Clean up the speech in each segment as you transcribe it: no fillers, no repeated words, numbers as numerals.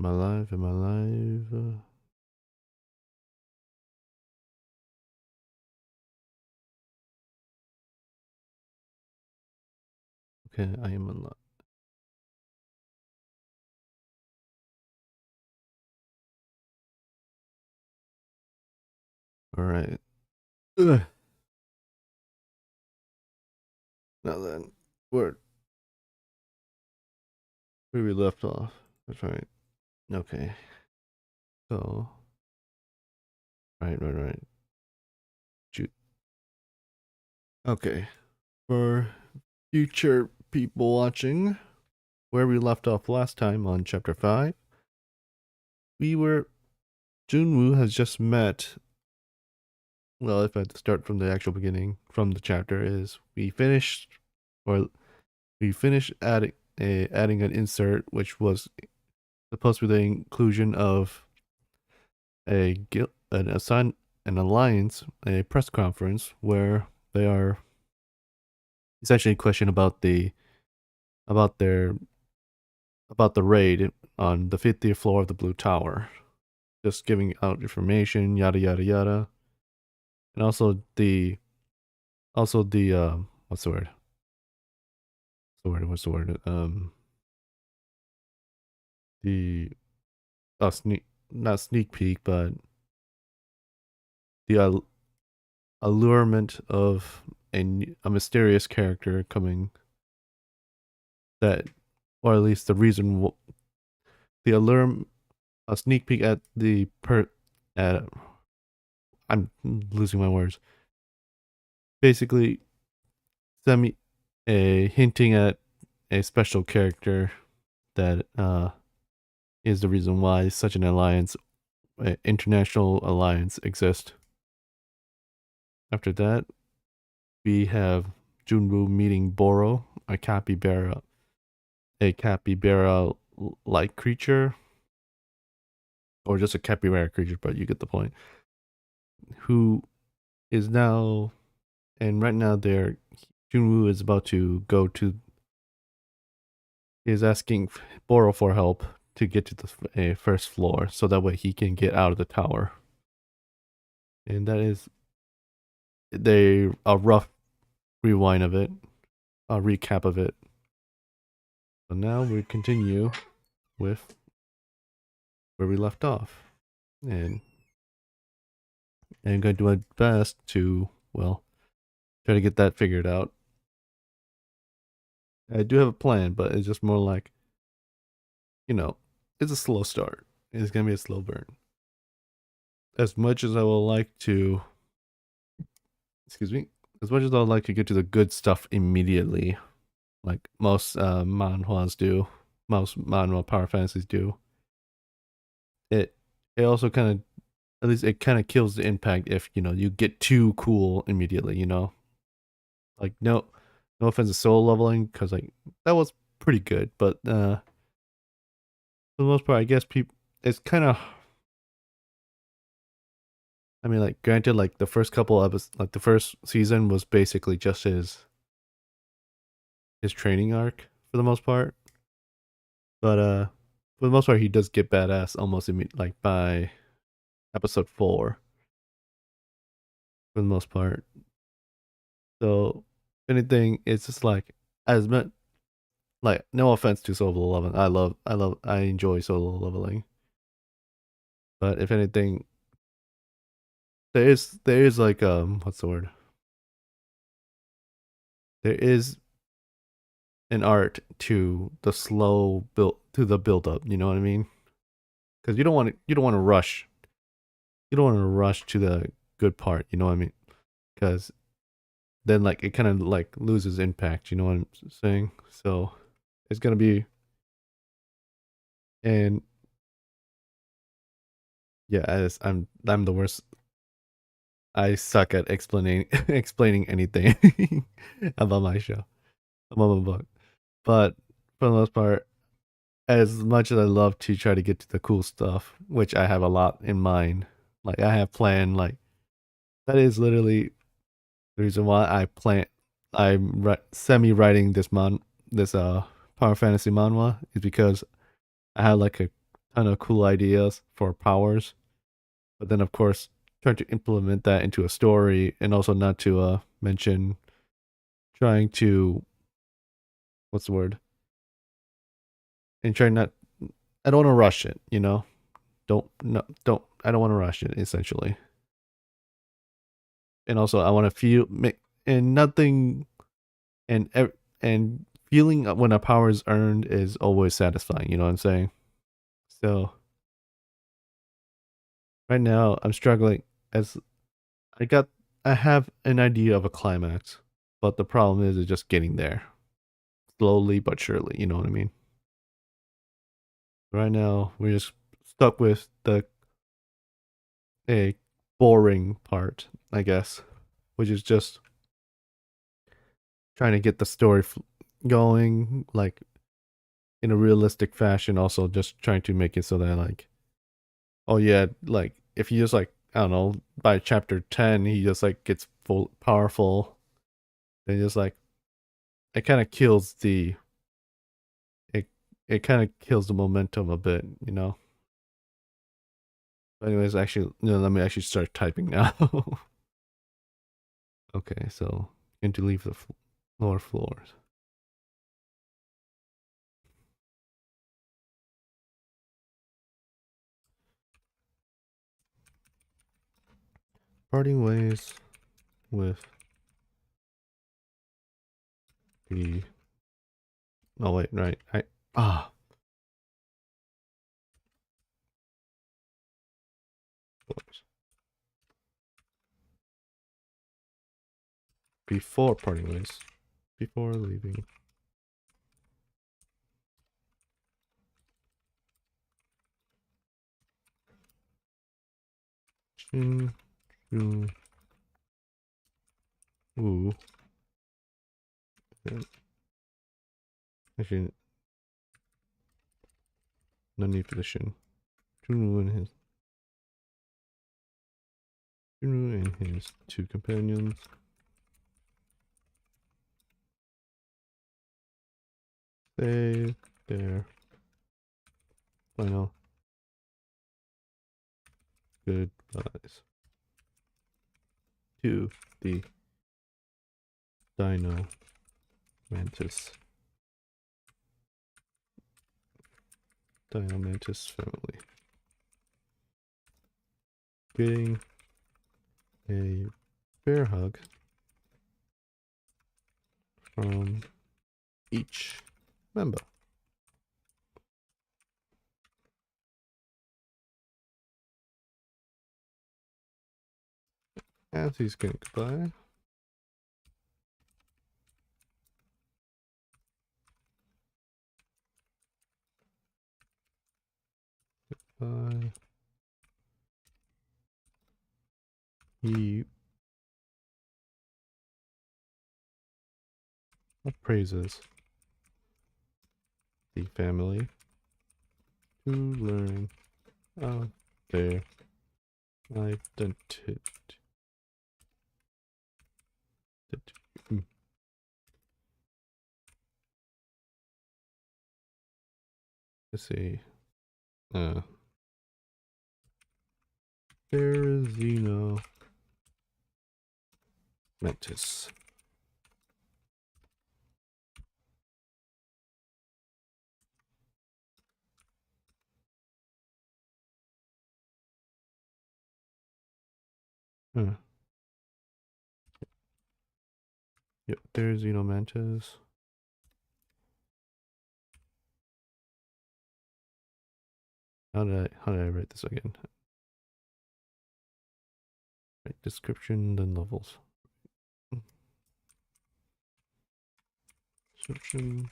Am I live? Am I live? Okay, I am on live. Alright. Now then, where we left off. That's right. Okay. So, right. Shoot. Okay. For future people watching, where we left off last time on chapter 5, we were. Junwoo has just met. Well, if I had to start from the actual beginning, from the chapter, is or we finished adding an insert, which was supposed to be the inclusion of an alliance, a press conference where they are essentially questioning about their about the raid on the 50th floor of the Blue Tower, just giving out information, yada yada yada, and also the what's the word? What's the word? The sneak not sneak peek, but the allurement of a mysterious character coming that, or at least the reason, the allure, a sneak peek at at, I'm losing my words. Basically, semi, a hinting at a special character that is the reason why such an alliance, international alliance, exists. After that, we have Junwoo meeting Boro, a capybara like creature, or just a capybara creature, but you get the point. Who is now, and right now Junwoo is about to go to, is asking Boro for help to get to the first floor, so that way he can get out of the tower. And that is a rough rewind of it, a recap of it. So now we continue with where we left off, and I'm going to do my best to, well, try to get that figured out. I do have a plan, but it's just more like, it's a slow start. It's gonna be a slow burn. As much as I would like to, excuse me, as much as I would like to get to the good stuff immediately, like most manhwas do, most manhwa power fantasies do, it it also kind of, at least it kind of kills the impact if you get too cool immediately. Like no offense to solo leveling, because like that was pretty good, but for the most part, I guess people, it's kind of, I mean, like, granted, like the first couple episodes, like the first season was basically just his training arc for the most part. But for the most part, he does get badass almost like by episode 4 for the most part. So if anything, it's just like, as much, like, no offense to solo leveling, I enjoy solo leveling. But if anything, there is like, what's the word? There is an art to the slow build up. You know what I mean? Because you don't want to rush. You don't want to rush to the good part. You know what I mean? Because then like it kind of like loses impact. You know what I'm saying? So it's gonna be, and yeah, I'm the worst. I suck at explaining explaining anything about my show, about my book. But for the most part, as much as I love to try to get to the cool stuff, which I have a lot in mind, like I have planned, like that is literally the reason why I'm semi writing this Power Fantasy manhwa, is because I had like ton of cool ideas for powers, but then of course trying to implement that into a story, and also not to mention trying to, what's the word? And trying not, I don't want to rush it, you know? Don't no don't I don't want to rush it essentially. And also I want to feel and nothing and and feeling when a power is earned is always satisfying, you know what I'm saying? So right now I'm struggling as I got I have an idea of a climax, but the problem is just getting there slowly but surely, you know what I mean? Right now we're just stuck with the a boring part, I guess, which is just trying to get the story going like in a realistic fashion, also just trying to make it so that like, oh yeah, like if you just like, I don't know, by chapter 10 he just like gets full powerful, then just like it kind of kills the it it kind of kills the momentum a bit, you know. But anyways, actually, no, let me actually start typing now. Okay, so going to leave the lower floors. Parting ways with the, oh wait, right, ah floors. Before parting ways, before leaving. Shin, Shu, Wu. Actually, no need for the Shin. Junwu and his two companions. Say their final goodbyes to the Dino Mantis. Dino Mantis family. Getting a bear hug from each member. As he's getting goodbye. He appraises the family to learn of their identity. Let's see. Therizino Mantis. Yep, Therizino Mantis. How did I write this again? Right, description, then levels. Description.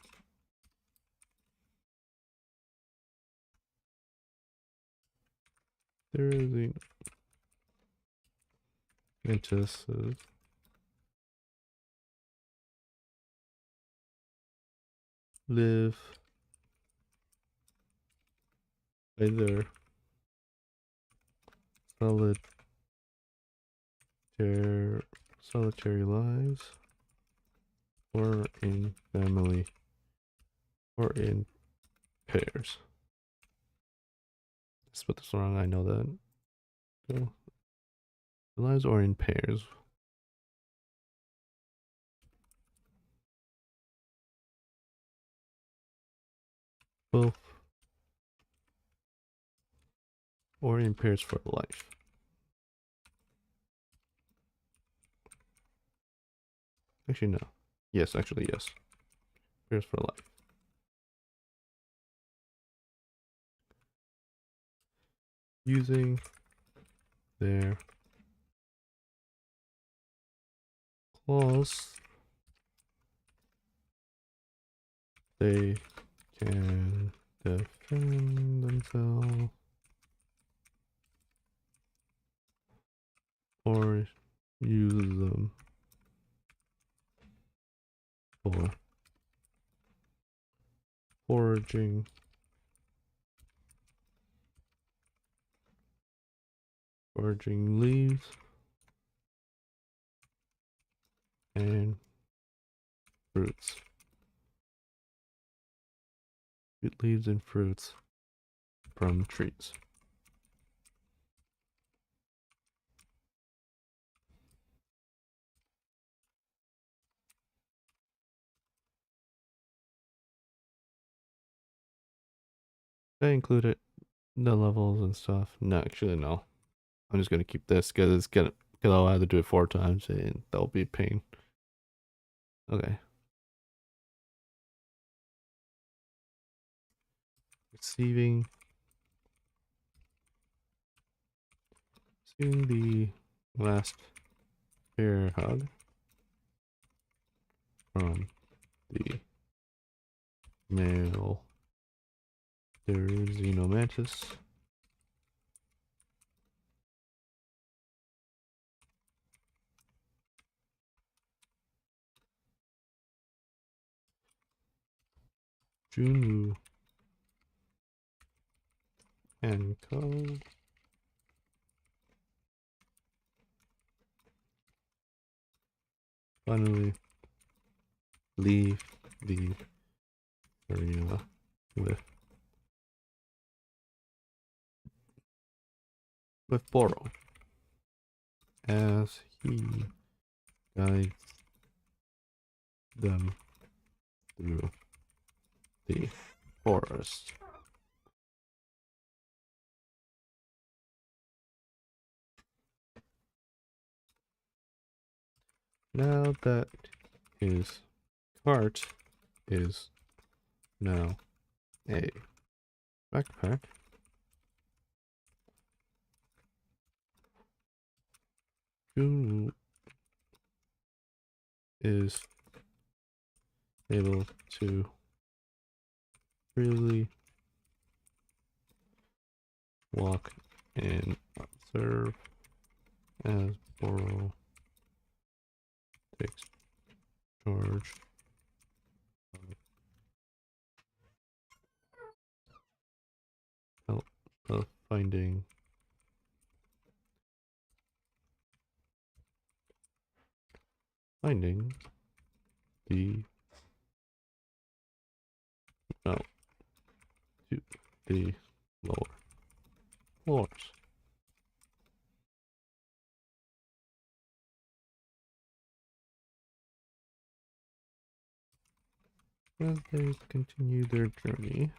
Therizino Mantis says live either solitary lives or in family or in pairs. spelled this wrong. I know that. So, relies or in pairs. Both or in pairs for life. Actually, no. Yes, actually, yes. Pairs for life. Using their claws, they can defend themselves or use them for foraging, leaves and fruits. Leaves and fruits from trees. I included the levels and stuff. No, actually, no. I'm just gonna keep this because I'll have to do it 4 times and that'll be a pain. Okay. Receiving the last bear hug from the male Xenomantis. Junwu and Co. Finally, leave the arena with Boro as he guides them through the forest. Now that his cart is now a backpack, Junu is able to freely walk and observe as Boro takes charge of finding the oh to the lower floors. As they continue their journey,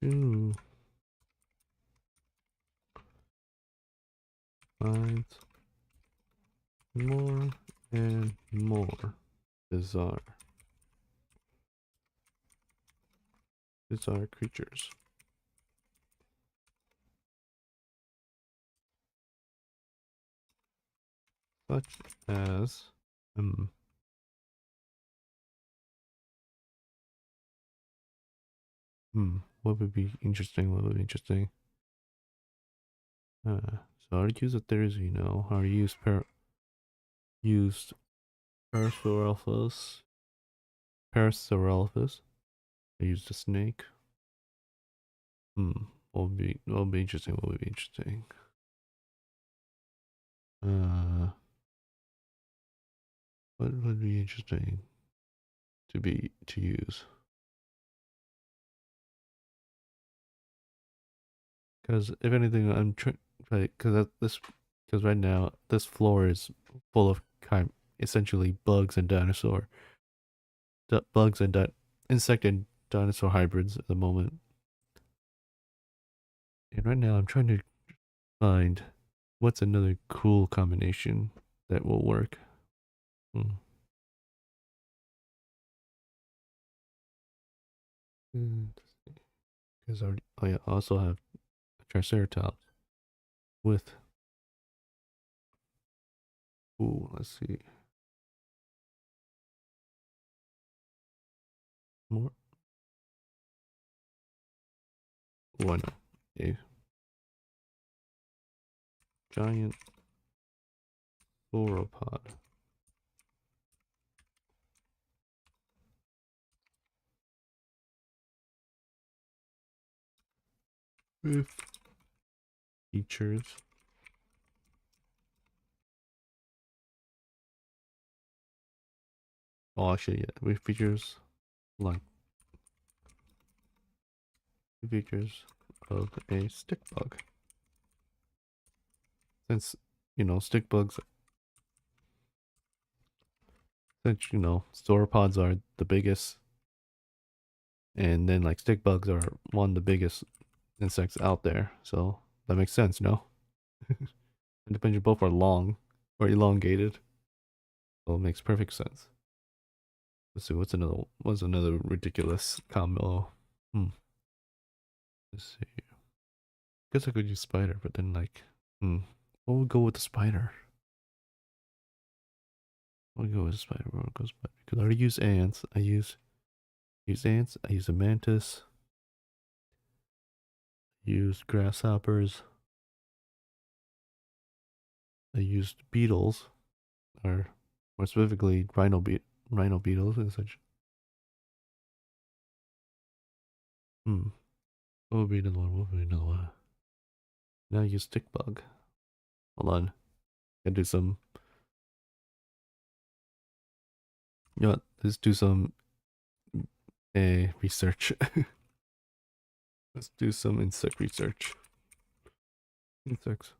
Junu finds more and more bizarre creatures, such as what would be interesting? So I would use a Therizino. I would used Parasaurolophus. I used a snake. What would be interesting? Uh, what would be interesting? to use. Because if anything, I'm trying right because right now this floor is full of essentially bugs and bugs and insect and dinosaur hybrids at the moment. And right now I'm trying to find what's another cool combination that will work. Hmm. Because oh yeah, I also have a Triceratops with let's see more. Why not? A giant sauropod with features. Oh, actually, yeah, with features like features of a stick bug. Since stick bugs, since sauropods are the biggest, and then like stick bugs are one of the biggest insects out there, so that makes sense, no? It depends. You both are long or elongated, so it makes perfect sense. Let's see what's another ridiculous combo. Hmm. Let's see. Guess I could use spider, but then like, what would go with the spider? What would go with the spider? What would go with spider? Because I already use ants. Use ants. I use a mantis. Use grasshoppers. I used beetles, or more specifically, rhino beetles and such. Hmm. What would be another one? What would be another one? Now I use stick bug. Hold on. Gotta do some. You know what? Let's do some research. Let's do some insect research. Insects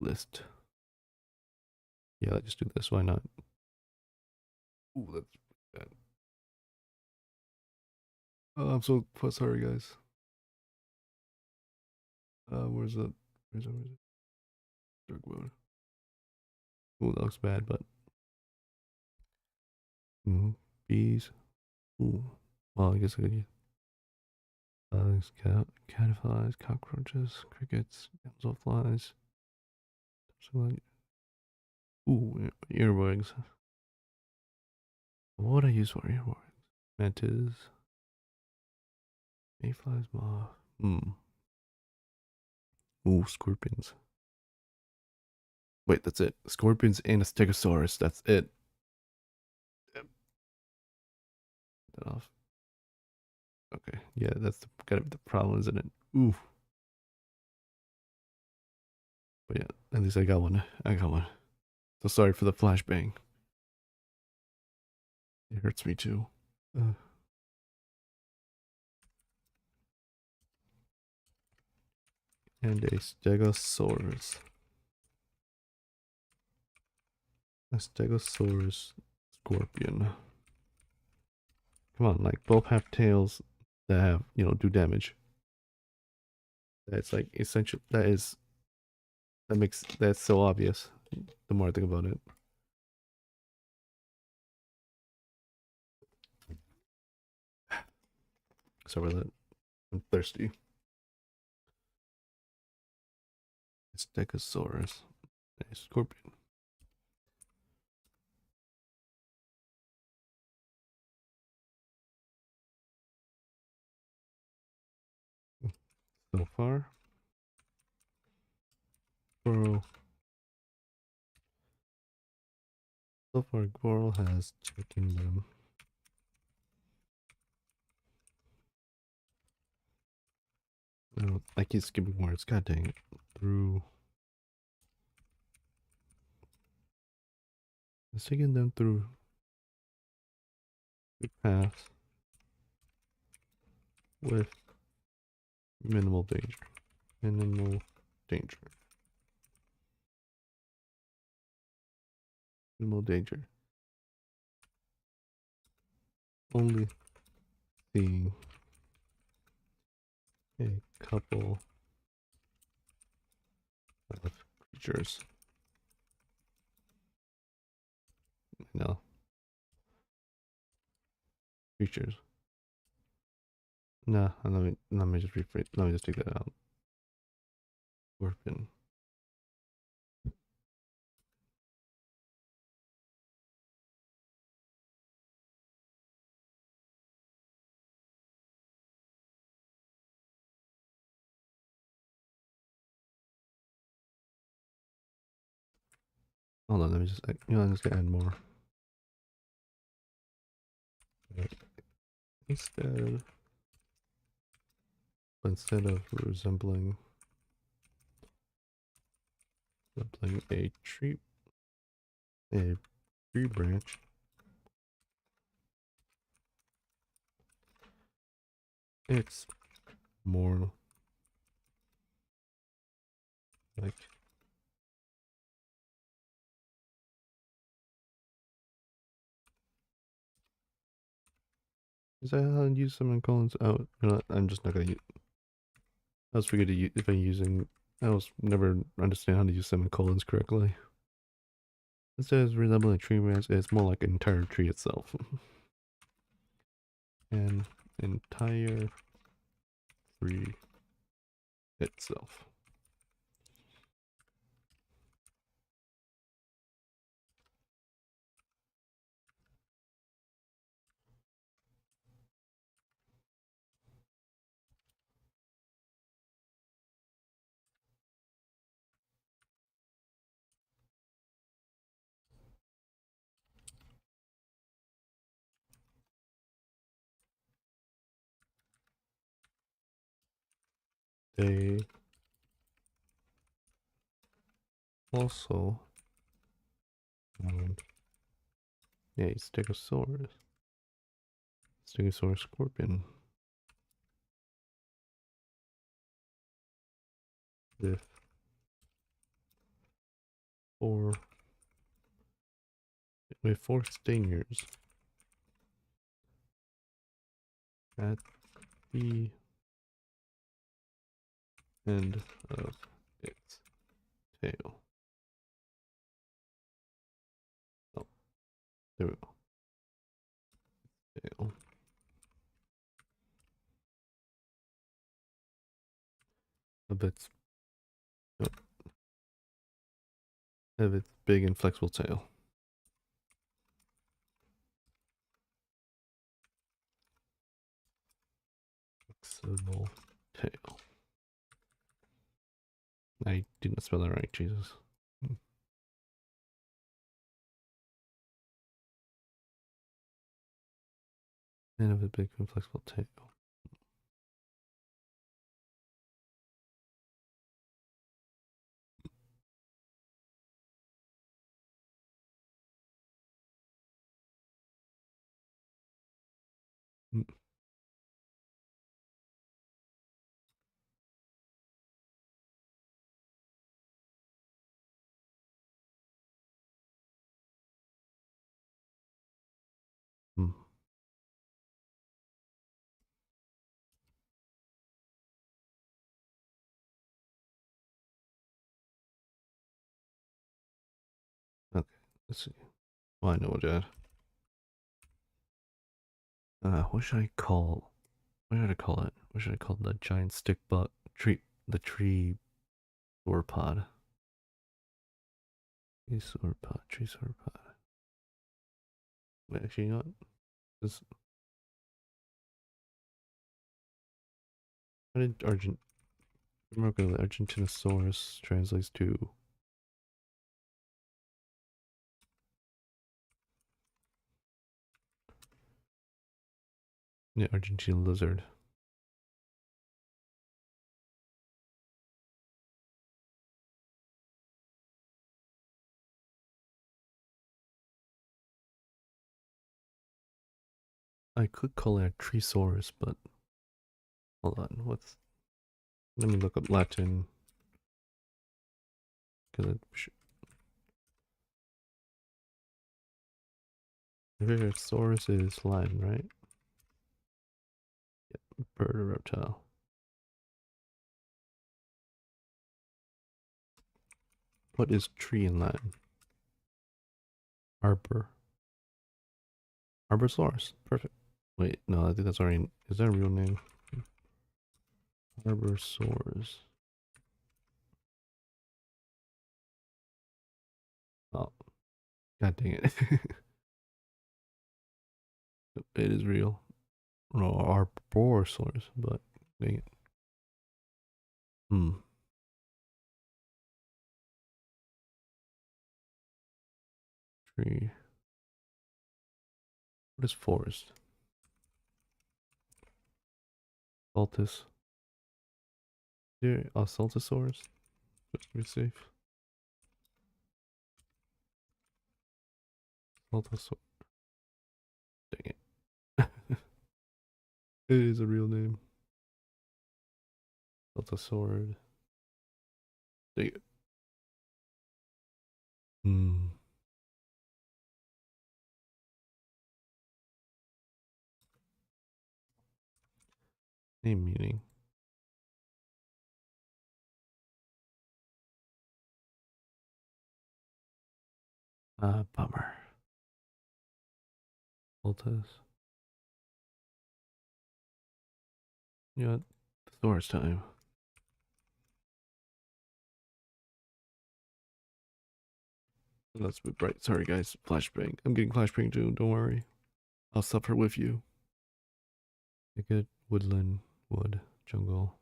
list. Yeah, let's just do this. Why not? Ooh, that's bad. Oh, I'm so sorry, guys. Where's it? Where's it? Dark mode. Ooh, that looks bad, but bees. Ooh. Well, I guess I could use bugs, caterpillars, cockroaches, crickets, damselflies. So like, ooh, earwigs. What would I use for earwigs? Mantis, mayflies, moth. Ooh, scorpions. Wait, that's it. Scorpions and a stegosaurus. That's it. Yep. That off. Okay. Yeah, that's gotta be the problem, isn't it? Ooh. But yeah, at least I got one. I got one. So sorry for the flashbang. It hurts me too. Uh, and a stegosaurus. A stegosaurus scorpion. Come on, like both have tails that have, do damage. That's like essential. That's so obvious. The more I think about it. Sorry about that. I'm thirsty. Stegosaurus. A scorpion. So far, Squirrel. So far, Squirrel has taken them. No, I keep skipping words. God dang it. Through It's taking them through the paths with minimal danger. Minimal danger. Minimal danger. Only seeing a couple of creatures. No. Creatures. Nah, let me just rephrase. Let me just take that out. Orphan. Hold on, let me just, I'm just gonna add more. Instead of resembling a tree branch, it's more like is that how I use semicolons? Oh, you know what? I'm just not gonna use. I was forget to use if I'm using. I was never understand how to use semicolons correctly. Instead of resembling a tree branch, it's more like an entire tree itself. An entire tree itself. They also found a Stegosaurus scorpion with four four stingers at the end of its tail. Oh, there we go. Tail. Of its of its big and flexible tail. Flexible tail. I didn't spell that right, Jesus. And of a big and flexible tail. Mm. Mm. Okay, let's see. Well, I know what that. What should I call? What should I call it? What should I call the giant stick bug tree? The tree sauropod. Tree sauropod. Wait, actually, you know what? This, what did Argentinosaurus translates to? Yeah, Argentine lizard. I could call it a Treesaurus, but hold on. Let me look up Latin. Because Saurus is Latin, right? Yeah, bird or reptile. What is tree in Latin? Arbor. Arborsaurus. Perfect. Wait, no, I think that's already. Is that a real name? Arborsaurus. Oh, god dang it. It is real. No, Arborosaurus, but dang it. Hmm. Tree. What is forest? Saltus. There, Saltosaurus. Just to be safe. Saltosaurus. Dang it. It is a real name. Saltosaurus. Dang it. Hmm. Name meaning. Ah, bummer. Saltus. Yeah, Thesaurus time. Let's be bright. Sorry, guys. Flashbang. I'm getting flashbang too. Don't worry. I'll suffer with you. Thicket, woodland, wood, jungle,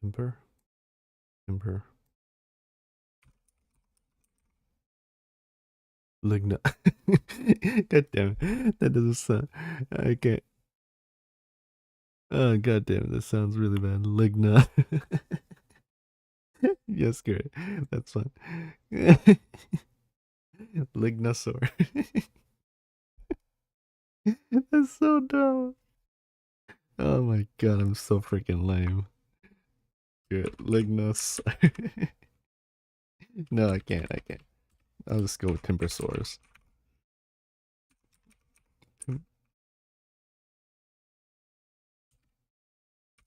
timber, timber, ligna. God damn it. That doesn't sound. I can't. Oh, god damn it. That sounds really bad. Ligna. Yes, great. That's fine. Lignosaur. That's so dumb. Oh my god, I'm so freaking lame. Good. Lignos. No, I can't. I can't. I'll just go with Timbersaurus. Tim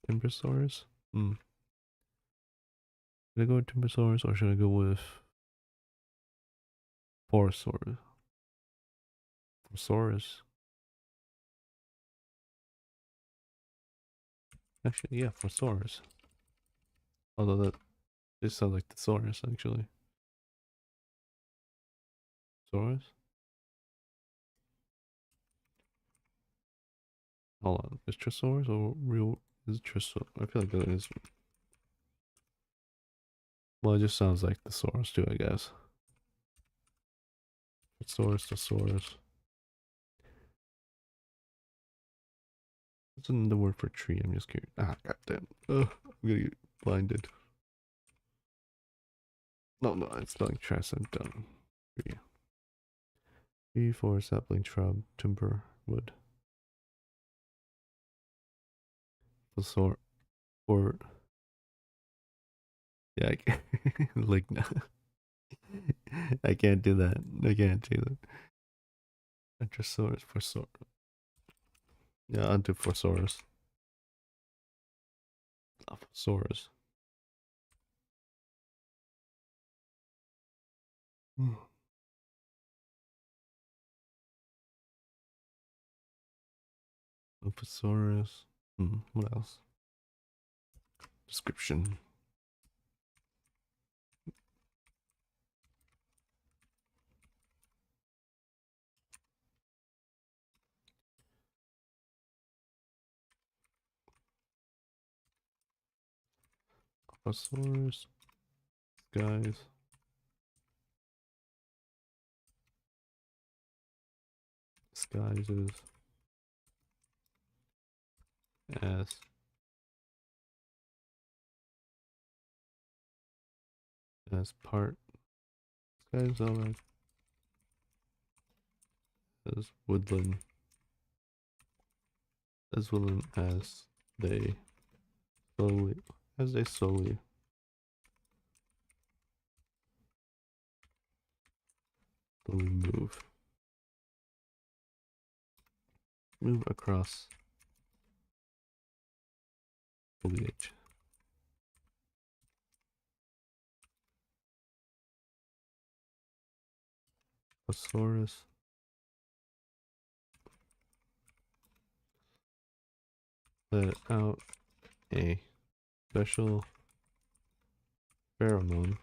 Timbersaurus? Hmm. Should I go with Timbersaurus or should I go with Porosaurus? Porosaurus. Actually, yeah, Porosaurus. Although this sounds like Thesaurus, actually. Saurus? Hold on. Is Trisaurus or real? Is it Trisaurus? I feel like that is. Well, it just sounds like Thesaurus too, I guess. Thesaurus, Thesaurus. What's another word for tree? I'm just curious. Ah, goddamn. Ugh, I'm gonna get blinded. No, no, it's spelling trash. I'm done. Tree. Tree, forest, sapling, shrub, timber, wood. Thesaur, or yeah, I can't. Like no. I can't do that. I can't do that. Antrosaurus, Forsaurus. Yeah, I'll do Forsaurus. Alphasaurus. Hmm. Alphasaurus. Hmm, what else? Description. Alphasaurus. Guys. Disguises as part. Disguise all right. as woodland as they slowly as they slowly move across foliage. Thesaurus let out a special pheromone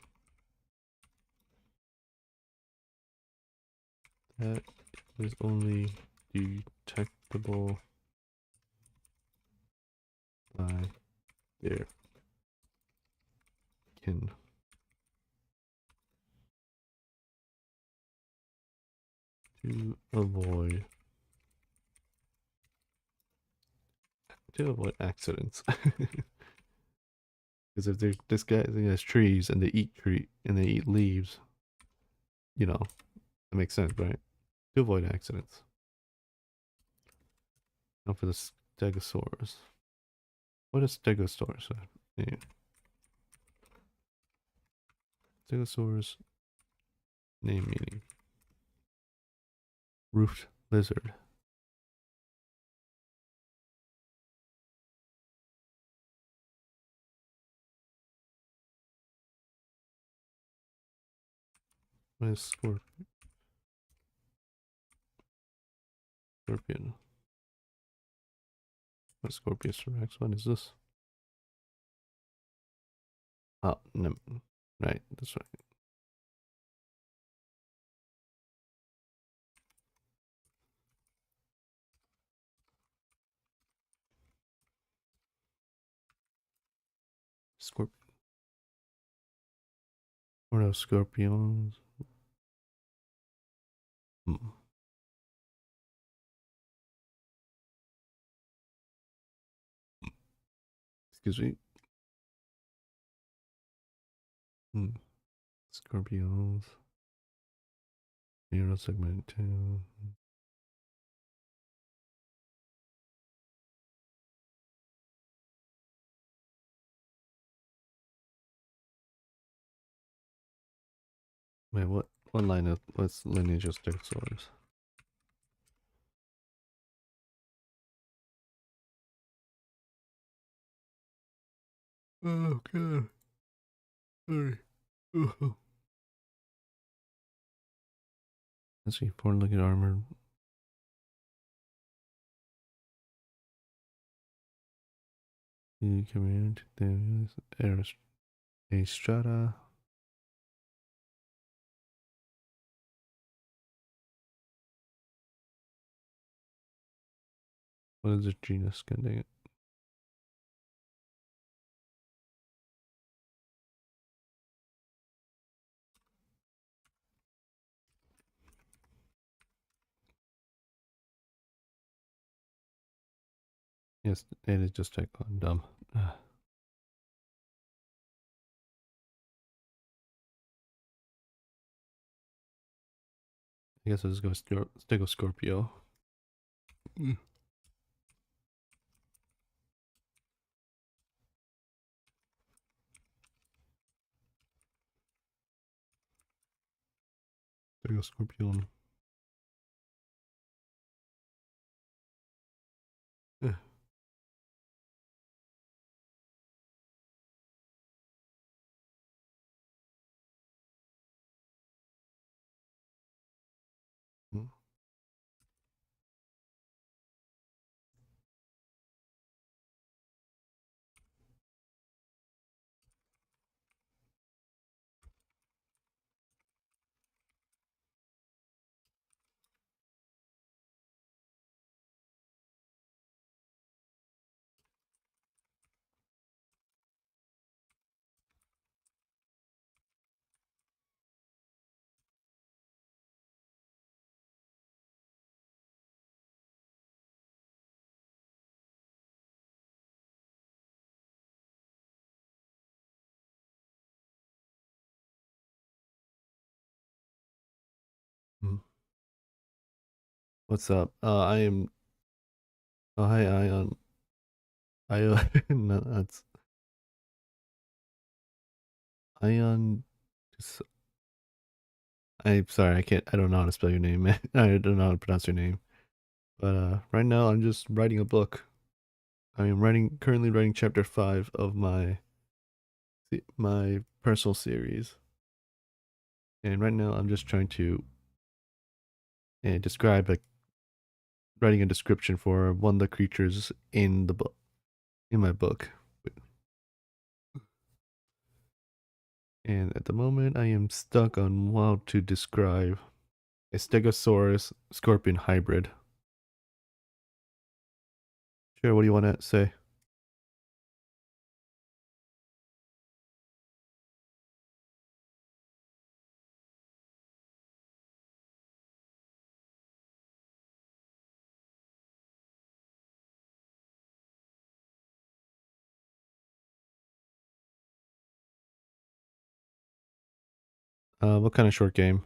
that is only detectable by their kin. To avoid accidents. Because if they're disguising as trees and they eat leaves, you know, that makes sense, right? To avoid accidents. Now for the Stegosaurus. What is Stegosaurus? Yeah. Stegosaurus name meaning. Roofed lizard. What is scorpion? What Scorpius Rex? What is this? Oh, no. Right, that's right. Scorpion. What are scorpions? Hmm. Excuse me. Hmm. Scorpions. Neural segment 2. Wait, what? What line of what's lineage of Stegosaurus? Oh god. Sorry. Let's see, four-legged armored. The command the a strata. What is the genus? God dang it. Yes, it is just like dumb. I guess I'll just go Stegoscorpio. Mm. Stegoscorpion. Eh. Mm. Mm. What's up? I am. Oh, hi, Ion. Ion. No, that's Ion. I'm sorry. I can't. I don't know how to spell your name, man. I don't know how to pronounce your name. But right now, I'm just writing a book. I am currently writing chapter 5 of my personal series, and right now, I'm just trying to describe, like, writing a description for one of the creatures in the book, in my book. And at the moment, I am stuck on how to describe a Stegosaurus scorpion hybrid. Sure, what do you want to say? What kind of short game?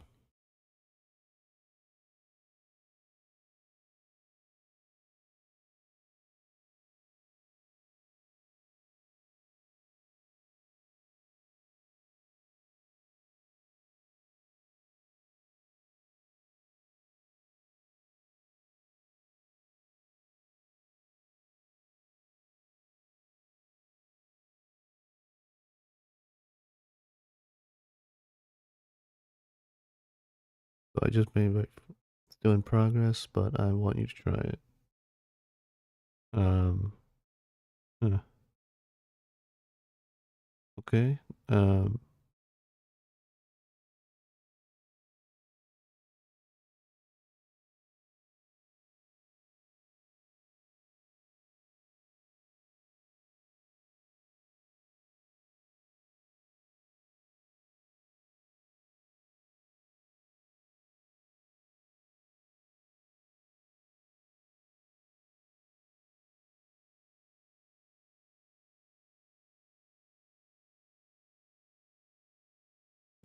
So I just made like still in progress, but I want you to try it. Um, huh, okay. Um,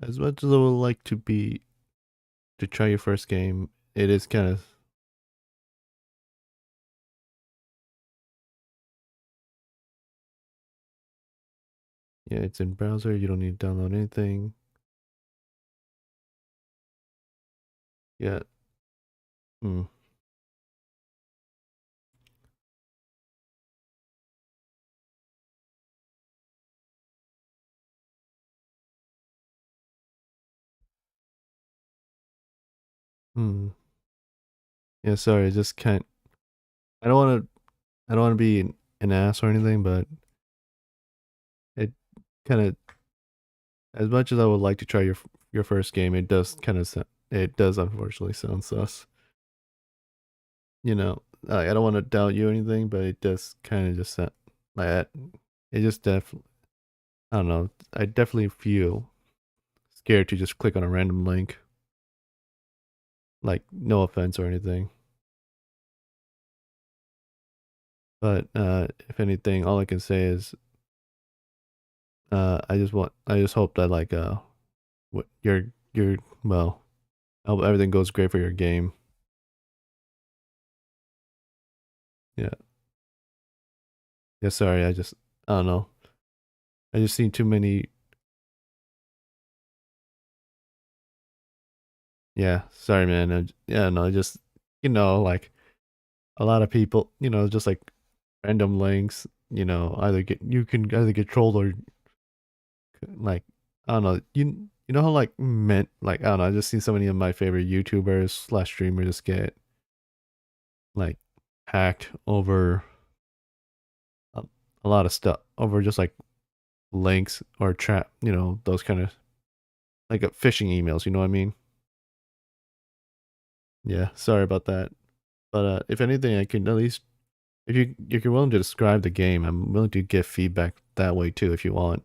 as much as I would like to be to try your first game, it is kind of yeah. It's in browser. You don't need to download anything. Yeah. Hmm. Hmm. Yeah. Sorry. I just can't. I don't want to. I don't want to be an ass or anything, but it kind of as much as I would like to try your first game, it does kind of it does unfortunately sound sus. You know, I don't want to doubt you or anything, but it does kind of just sound like that. It just definitely, I don't know. I definitely feel scared to just click on a random link. Like, no offense or anything, but if anything, all I can say is, I just hope that like, what your well, I hope everything goes great for your game. Yeah, yeah. Sorry, I don't know. I just seen too many. Yeah, sorry, man. Yeah, no, just like a lot of people, just like random links. Either get you can either get trolled or like I don't know. You know how like meant like I don't know. I just seen so many of my favorite YouTubers slash streamers just get like hacked over a, a lot of stuff over just like links or trap. Those kind of like phishing emails. You know what I mean? Yeah. Sorry about that. But if anything, I can at least if you're willing to describe the game, I'm willing to give feedback that way too if you want.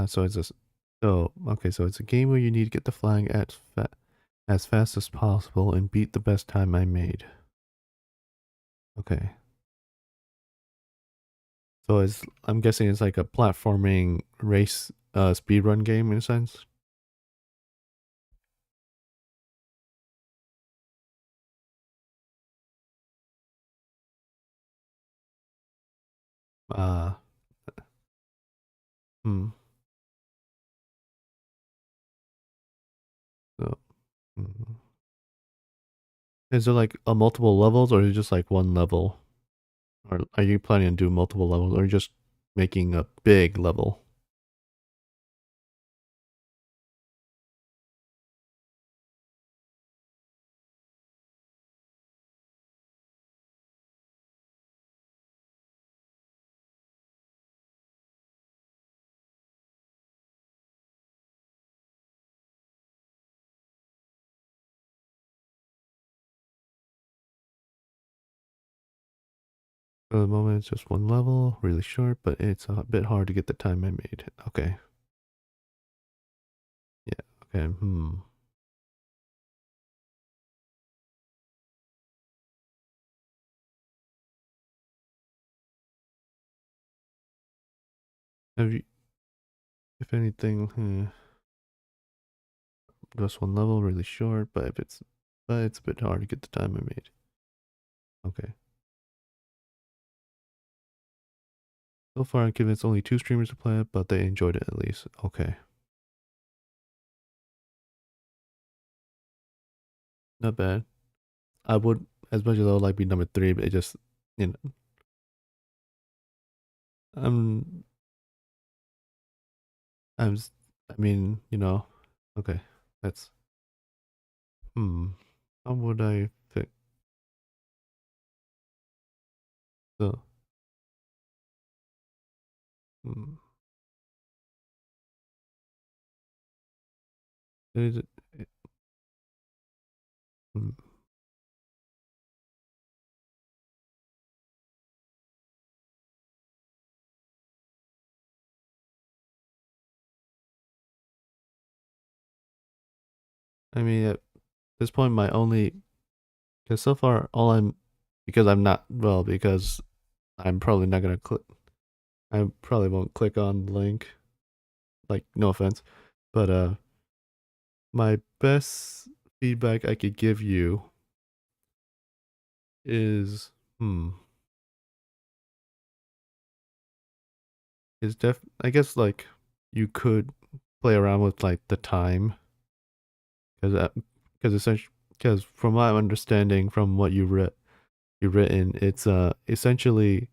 So it's a so okay. So it's a game where you need to get the flag as fast as possible and beat the best time I made. Okay. So it's I'm guessing it's like a platforming race speedrun game in a sense. Uh hmm. So, hmm. Is it like a multiple levels or is it just like one level? Or are you planning on doing multiple levels or just making a big level? For the moment, it's just one level, really short, but it's a bit hard to get the time I made. Okay. Yeah. Okay. Hmm. Have you, if anything, just one level, really short, but it's a bit hard to get the time I made. Okay. So far, I've convinced only 2 streamers to play it, but they enjoyed it at least. Okay. Not bad. I would, as much as I would like be number 3, but it just, you know, I'm, I'm, I mean, okay. That's, hmm. How would I pick? So, hmm. Is it, hmm. I mean, at this point, my only, because so far, because I'm not, well, because I'm probably not gonna click, I probably won't click on the link, like, no offense, but, my best feedback I could give you is, hmm, I guess, like, you could play around with, like, the time, because, because essentially, because from my understanding, from what you've written, it's, essentially,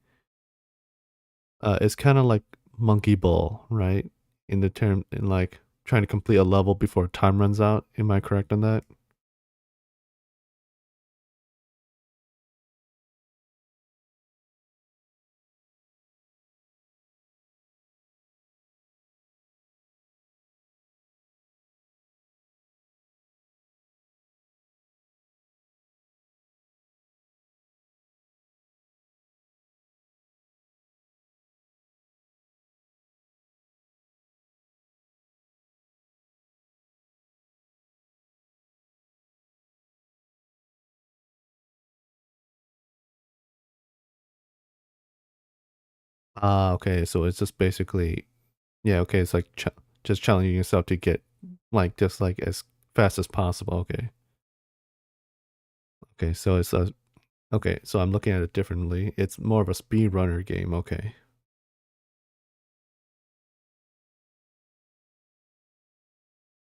it's kind of like monkey ball, right? In like trying to complete a level before time runs out. Am I correct on that? Ah, okay. So it's just basically, yeah, okay. It's like just challenging yourself to get like just like as fast as possible. Okay. Okay. So it's okay. So I'm looking at it differently. It's more of a speed runner game. Okay.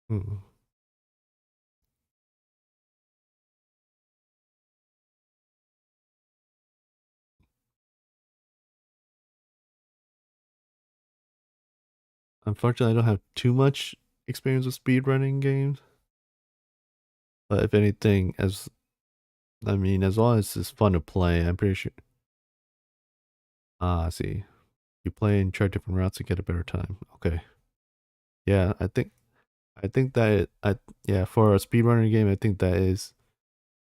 Hmm. Unfortunately, I don't have too much experience with speed running games, but if anything, I mean, as long as it's fun to play, I'm pretty sure. Ah, I see. You play and try different routes to get a better time. Okay. Yeah, I think that yeah, for a speedrunner game, I think that is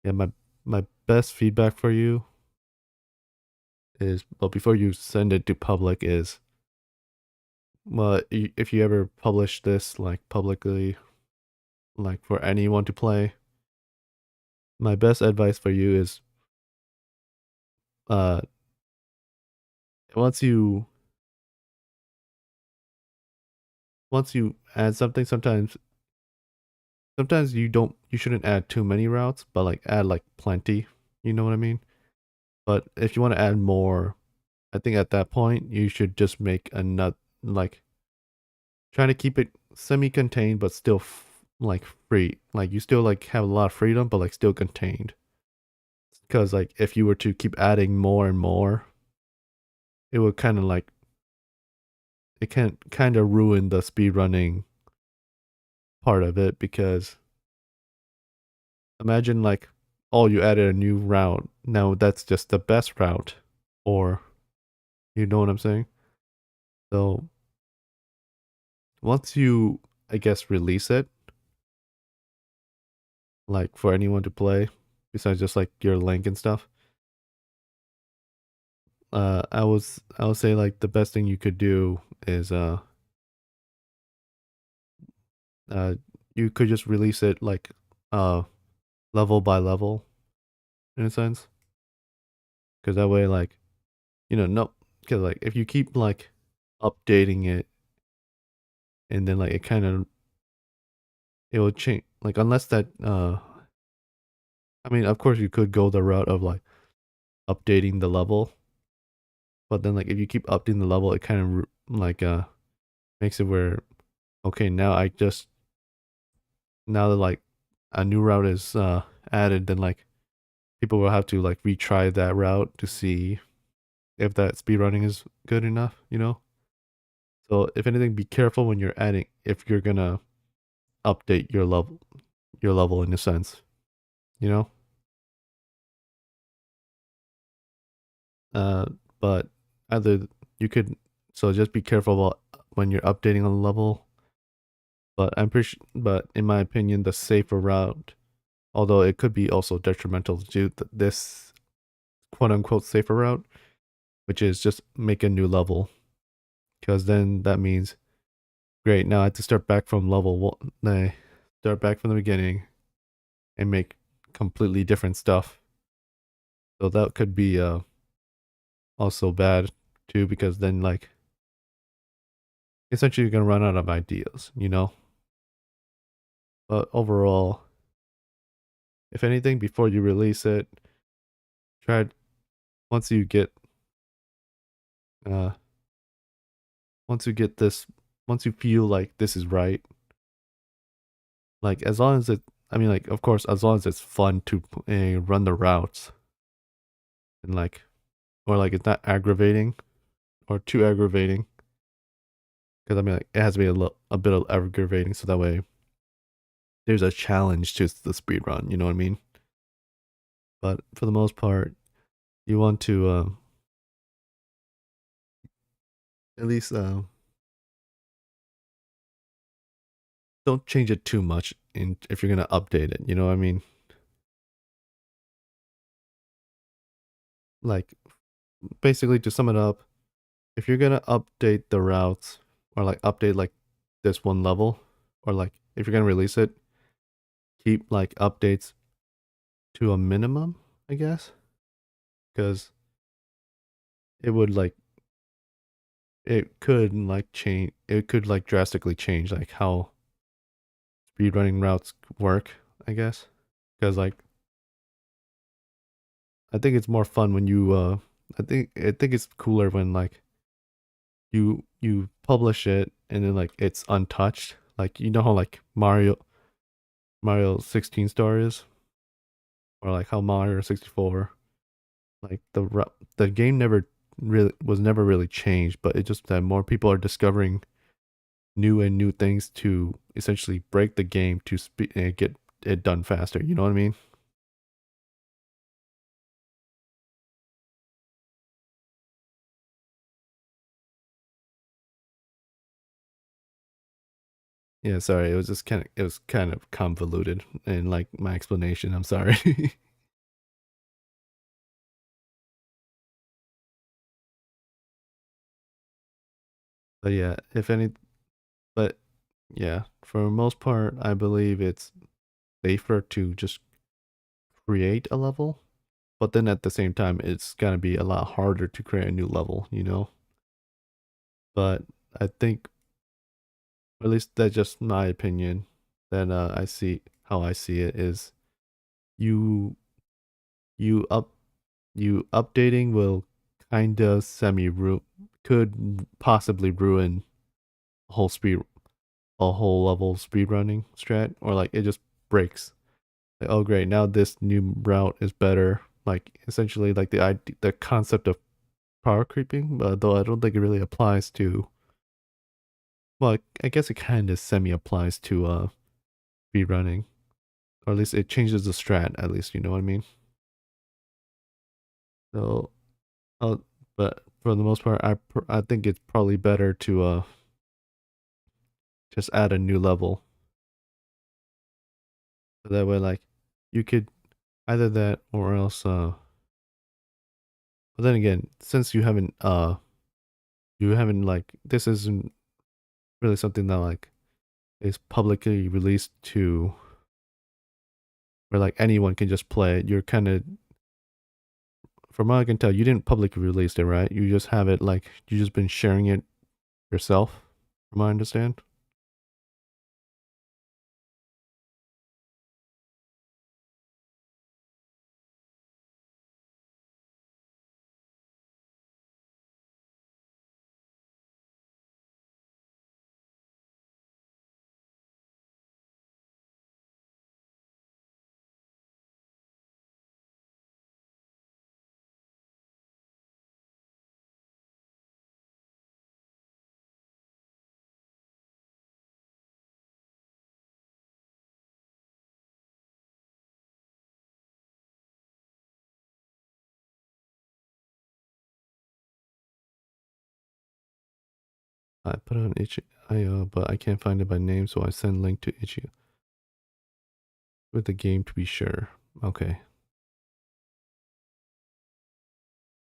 yeah, my best feedback for you is, well, before you send it to public, is But if you ever publish this like publicly, like for anyone to play, my best advice for you is uh once you once you add something, sometimes you shouldn't add too many routes, but like add like plenty. You know what I mean? But if you want to add more, I think at that point you should just make a nut like trying to keep it semi-contained but still like free. Like you still like have a lot of freedom but like still contained. Because like if you were to keep adding more and more, it would kind of like it can kind of ruin the speed running part of it because imagine like oh you added a new route. Now that's just the best route or you know what I'm saying? So once you I guess release it like for anyone to play besides just like your link and stuff, I would say like the best thing you could do is uh you could just release it like uh level by level in a sense because that way like no because like if you keep like updating it and then like it will change like unless that I mean of course you could go the route of like updating the level but then like if you keep updating the level it kind of like makes it where okay now that like a new route is added then like people will have to like retry that route to see if that speed running is good enough, you know? So if anything, be careful when you're adding if you're gonna update your level in a sense, you know? Uh but either you could so just be careful about when you're updating a level. But but in my opinion, the safer route, although it could be also detrimental to this quote unquote safer route, which is just make a new level. Because then that means great. Now I have to start back from level one. Nah, start back from the beginning and make completely different stuff. So that could be also bad too because then like essentially you're gonna run out of ideas, you know. But overall, if anything, before you release it, try once you get uh once you get this once you feel like this is right, like as long as it I mean like of course as long as it's fun to run the routes and like or like it's not aggravating or too aggravating because I mean like it has to be a bit of aggravating so that way there's a challenge to the speed run, you know what I mean? But for the most part, you want to at least don't change it too much in if you're gonna update it, you know what I mean? Like basically to sum it up, if you're gonna update the routes or like update like this one level or like if you're gonna release it, keep like updates to a minimum, I guess, because it would like it could like drastically change like how speedrunning routes work, I guess. Because like I think it's more fun when you I think it's cooler when like you publish it and then like it's untouched. Like you know how like Mario 16 star is or like how Mario 64 like the game never really changed, but it just that more people are discovering new things to essentially break the game to get it done faster. You know what I mean? Yeah, sorry. It was kind of convoluted in like my explanation. I'm sorry. But yeah, if any, but yeah, for the most part, I believe it's safer to just create a level. But then at the same time, it's gonna be a lot harder to create a new level, you know? But I think, or at least that's just my opinion, that I see how I see it is you you up you updating will kind of could possibly ruin a whole level speed running strat, or like it just breaks. Like, oh great, now this new route is better. Like essentially like the concept of power creeping, though I don't think it really applies to, well, I guess it kind of semi applies to speed running, or at least it changes the strat, at least, you know what I mean? So, uh, but for the most part, I think it's probably better to just add a new level. So that way, like, you could either that or else but then again, since you haven't like, this isn't really something that like is publicly released to where like anyone can just play it. You're kind of, from what I can tell, you didn't publicly release it, right? You just have it like you just been sharing it yourself, from what I understand. I put it on itch.io, but I can't find it by name, so I send link to itch with the game to be sure. Okay.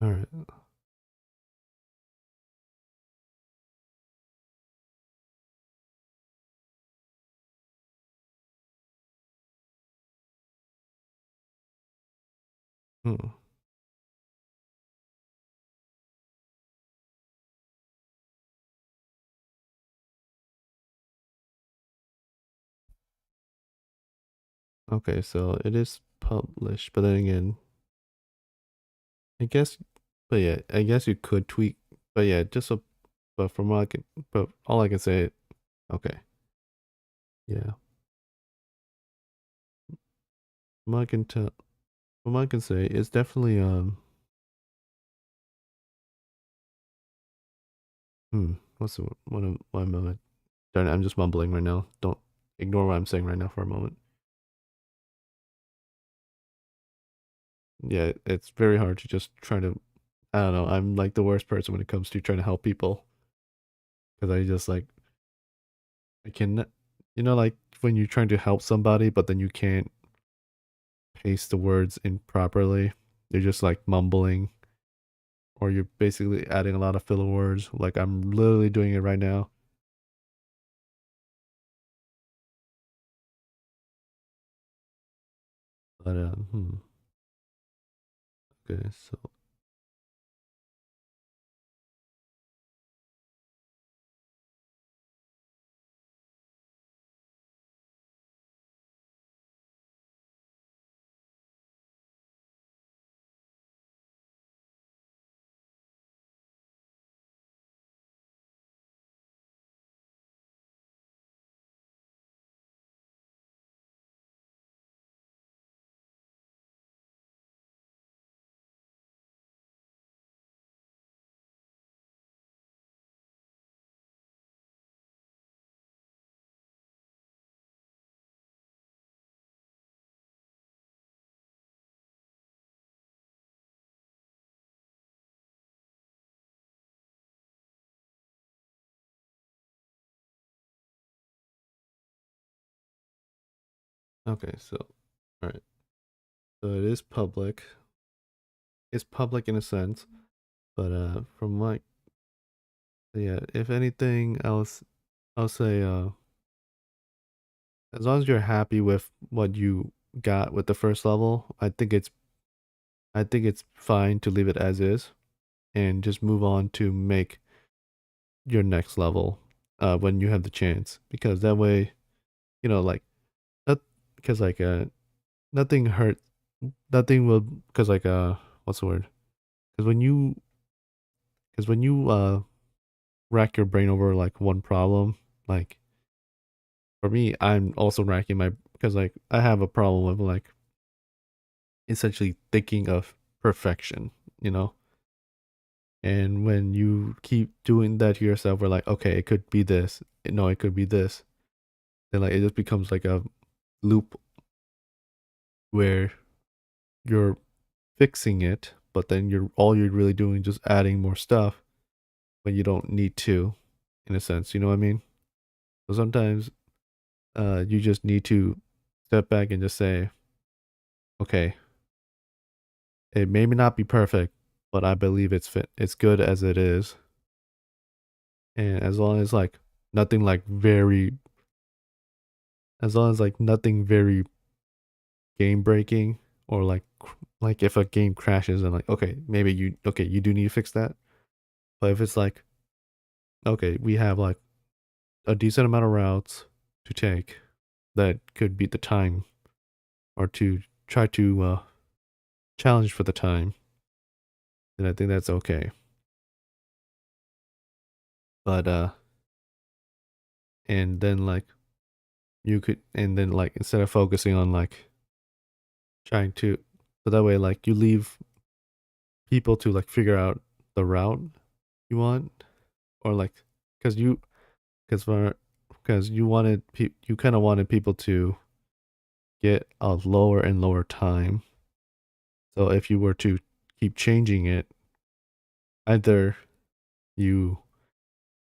All right. Hmm. Okay, so it is published, but then again, I guess, but yeah, I guess you could tweak, but yeah, but from what I can, but all I can say, okay, yeah, from what I can tell, from what I can say, it's definitely, what's the what am I, darn it, I'm just mumbling right now. Don't ignore what I'm saying right now for a moment. Yeah, it's very hard to just try to, I don't know, I'm like the worst person when it comes to trying to help people, because I just like, I can, like when you're trying to help somebody, but then you can't paste the words in properly. You're just like mumbling, or you're basically adding a lot of filler words. Like I'm literally doing it right now. But okay, so okay, so all right, so it is public. It's public in a sense, but from my So yeah, if anything else, I'll say as long as you're happy with what you got with the first level, I think it's fine to leave it as is and just move on to make your next level when you have the chance, because that way, like not because like nothing hurt, nothing will, because like what's the word? Because when you rack your brain over like one problem, like for me, I'm also racking my, because like I have a problem with like essentially thinking of perfection, you know? And when you keep doing that to yourself, we're like, okay, it could be this. No, it could be this. Then like it just becomes like a loop where you're fixing it, but then you're really doing just adding more stuff when you don't need to, in a sense. You know what I mean? So sometimes you just need to step back and just say, okay, it may not be perfect, but I believe it's good as it is. And as long as like nothing like very as long as like nothing very game breaking, or like if a game crashes and like, okay, maybe you do need to fix that. But if it's like, okay, we have like a decent amount of routes to take that could beat the time, or to try to challenge for the time, then I think that's okay. But and then like and then like instead of focusing on like trying to, so that way like you leave people to like figure out the route you want, or like because you because for because you kind of wanted people to get a lower and lower time. So if you were to keep changing it, either you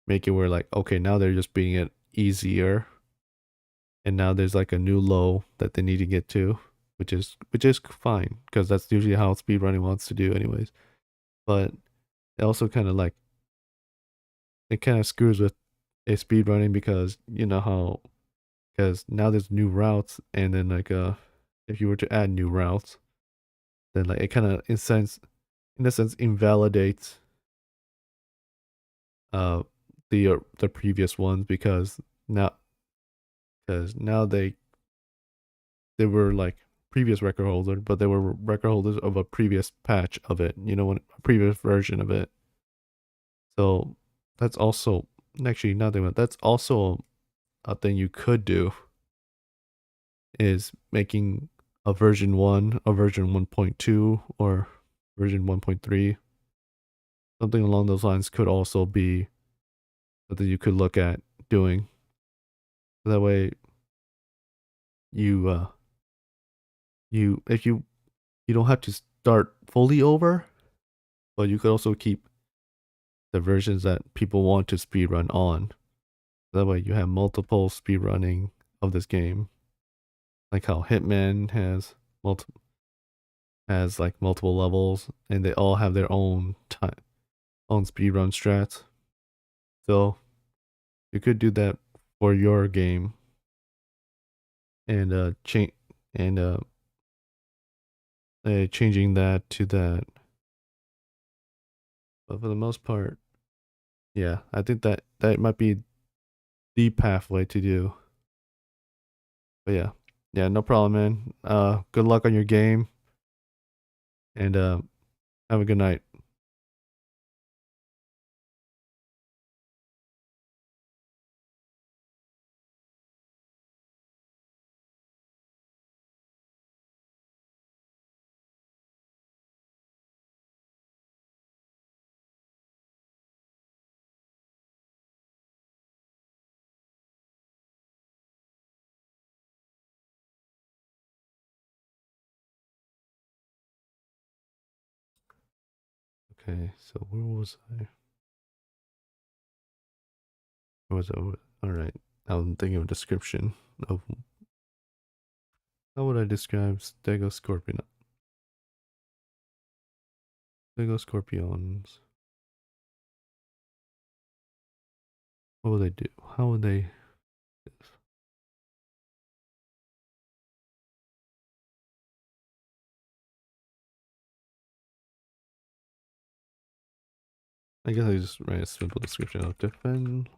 make it where like, okay, now they're just being it easier, and now there's like a new low that they need to get to, which is fine, because that's usually how speedrunning wants to do anyways. But it also kind of like, it kind of screws with a speedrunning, because you know how, because now there's new routes, and then like if you were to add new routes, then like it kind of in a sense invalidates uh the previous ones, because now they were like previous record holder, but they were record holders of a previous patch of it, when a previous version of it. So that's also, actually nothing, but that's also a thing you could do, is making a version 1, a version 1.2, or version 1.3. Something along those lines could also be something you could look at doing. That way you if you don't have to start fully over, but you could also keep the versions that people want to speedrun on. That way you have multiple speedrunning of this game. Like how Hitman has like multiple levels, and they all have their own own speedrun strats. So you could do that for your game, and change and changing that to that. But for the most part, yeah, I think that might be the pathway to do. But yeah, yeah, no problem, man. Good luck on your game, and have a good night. Okay, so where was I? Where was I? All right, I'm thinking of a description of how would I describe Stegoscorpions. What would they do? How would they? I guess I just write a simple description of defend.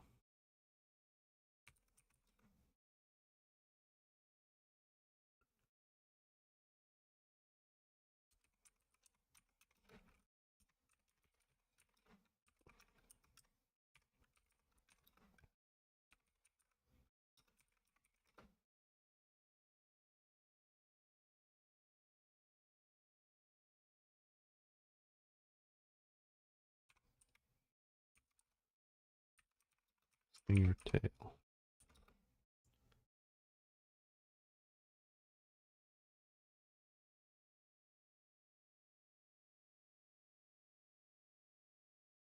Sting your tail.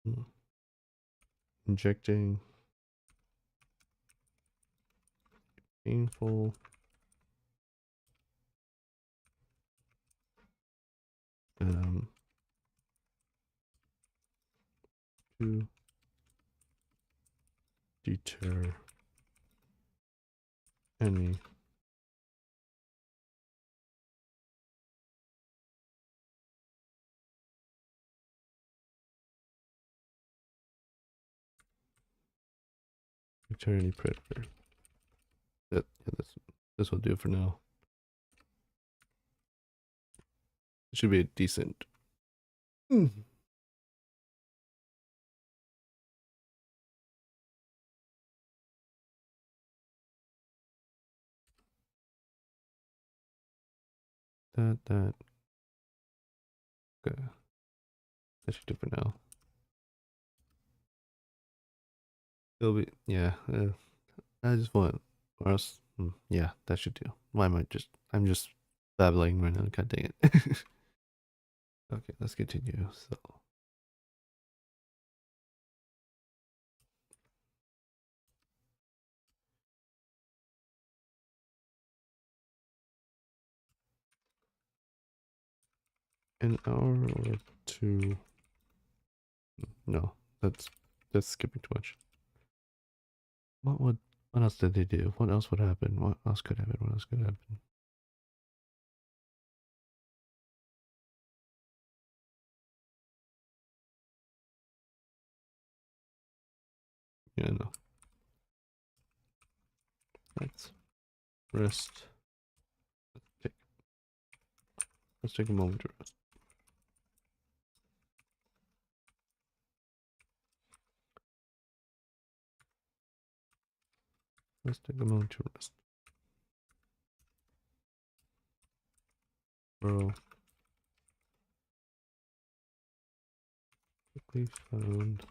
Hmm. Injecting. Painful. Um. To deter any predator. Yeah, this will do for now. It should be a decent. Mm. That. Okay. That should do for now. It'll be yeah. I just want or else. Yeah, that should do. Why am I just? I'm just babbling right now. God dang it. Okay, let's continue. So an hour or two. No, that's skipping too much. What else did they do? What else would happen? What else could happen? What else could happen? Yeah, no. Let's rest. Take, let's take a moment to rest. Let's take a moment to rest. Bro, quickly found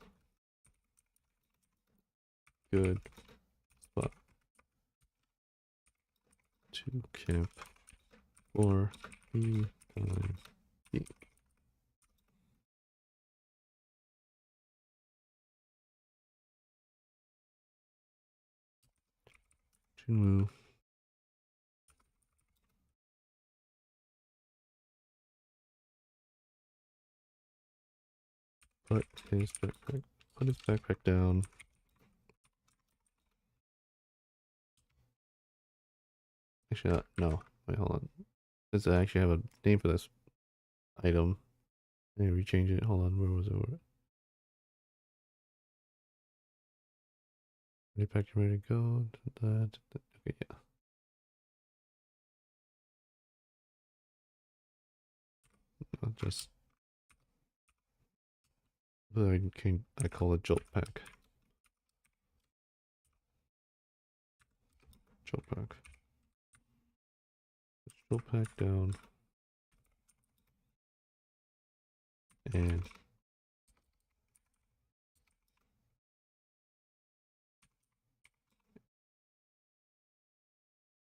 good spot to camp for the time being. To move. Put his backpack. Put his backpack down. Actually, no. Wait, hold on. Does it actually have a name for this item? Maybe we change it. Hold on. Where was it? Ready, pack, ready to go. Okay, yeah. I'll just. I call it jolt pack. Jolt pack. Jolt pack down. And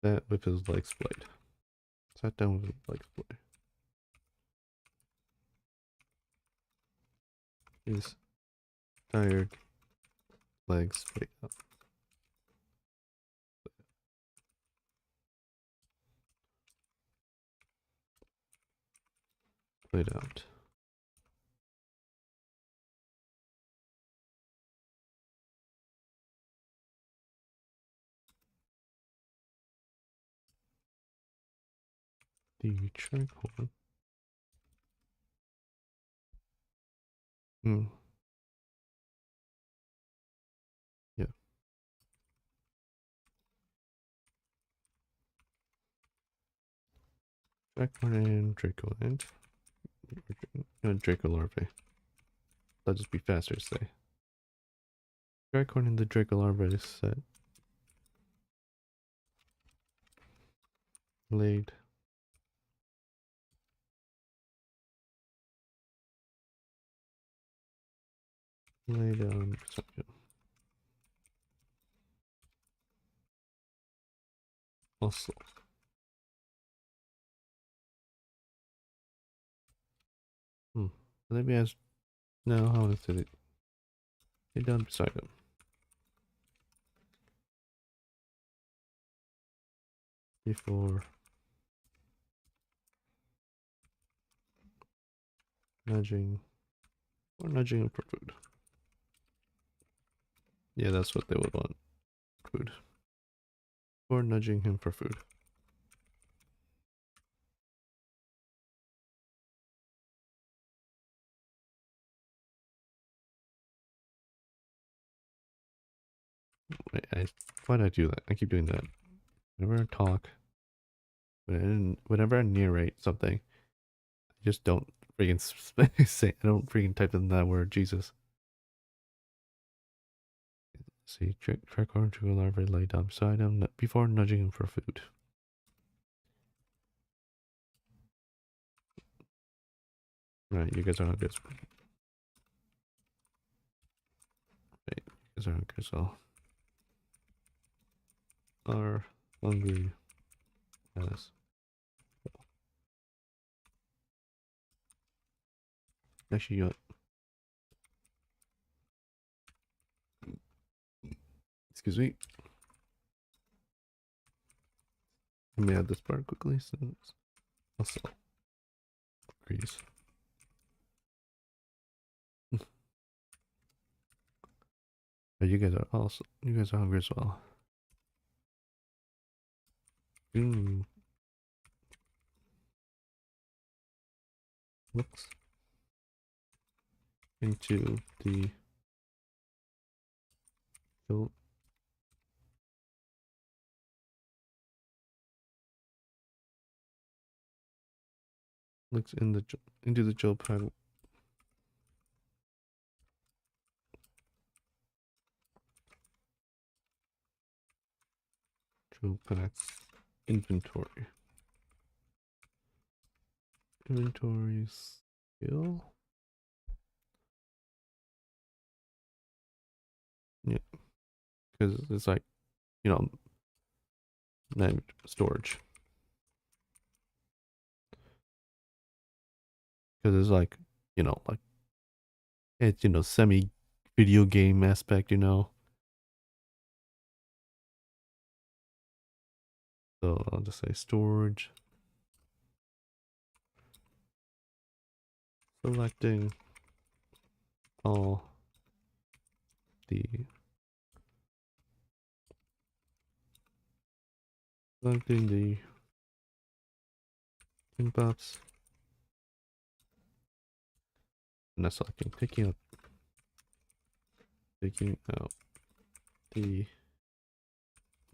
that with his leg split. Sat down with his leg split. He's tired. Legs split up. Split out. the tricorn. Hmm. Yeah. Tricorn and Draco and Draco larvae. That'll just be faster to say. Tricorn and the Draco larvae is set. Laid. Laid on. Also. Let me ask. No, how is it? Lay down beside him. Before nudging or nudging him for food. Yeah, that's what they would want. Food. Or nudging him for food. Wait, why did I do that? I keep doing that. Whenever I talk, whenever I narrate something, I just don't freaking say, I don't freaking type in that word, Jesus. See, tricorn to a larvae lay down beside him before nudging him for food. Right, you guys are hungry. Right, you guys are hungry, so are hungry as actually you know, excuse me. Let me add this part quickly since also agrees. But you guys are hungry as well. Mm. Looks into the Joe. Looks into the J.O.A.T. J.O.A.T. inventory. Inventory skill. Yeah, because it's like, you know, named storage. Because it's like, like it's, semi video game aspect, So I'll just say storage. Selecting all the selecting the inputs and that's selecting taking out the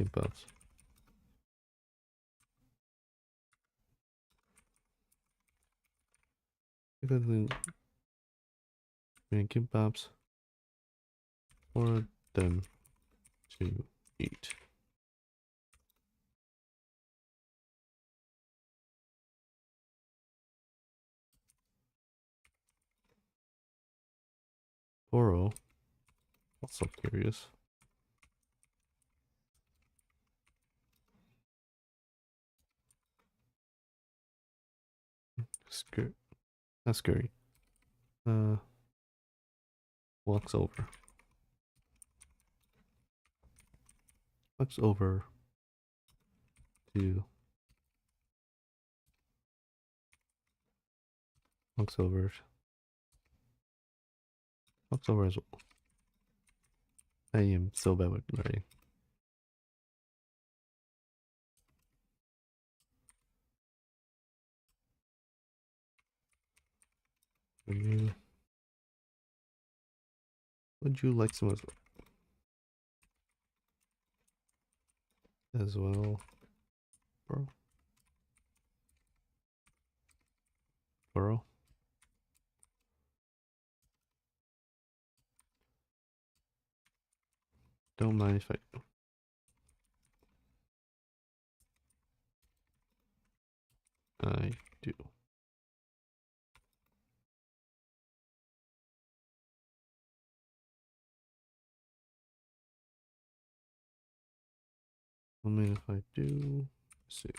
inputs. Make inputs for them to eat. Oro, also curious. Scary. That's scary. Uh, walks over. Walks over to. Walks over. Walks over as well. I am so bad with writing. Would you like some as well, bro? Bro? Don't mind if I do. Don't mind if I do. Let's see.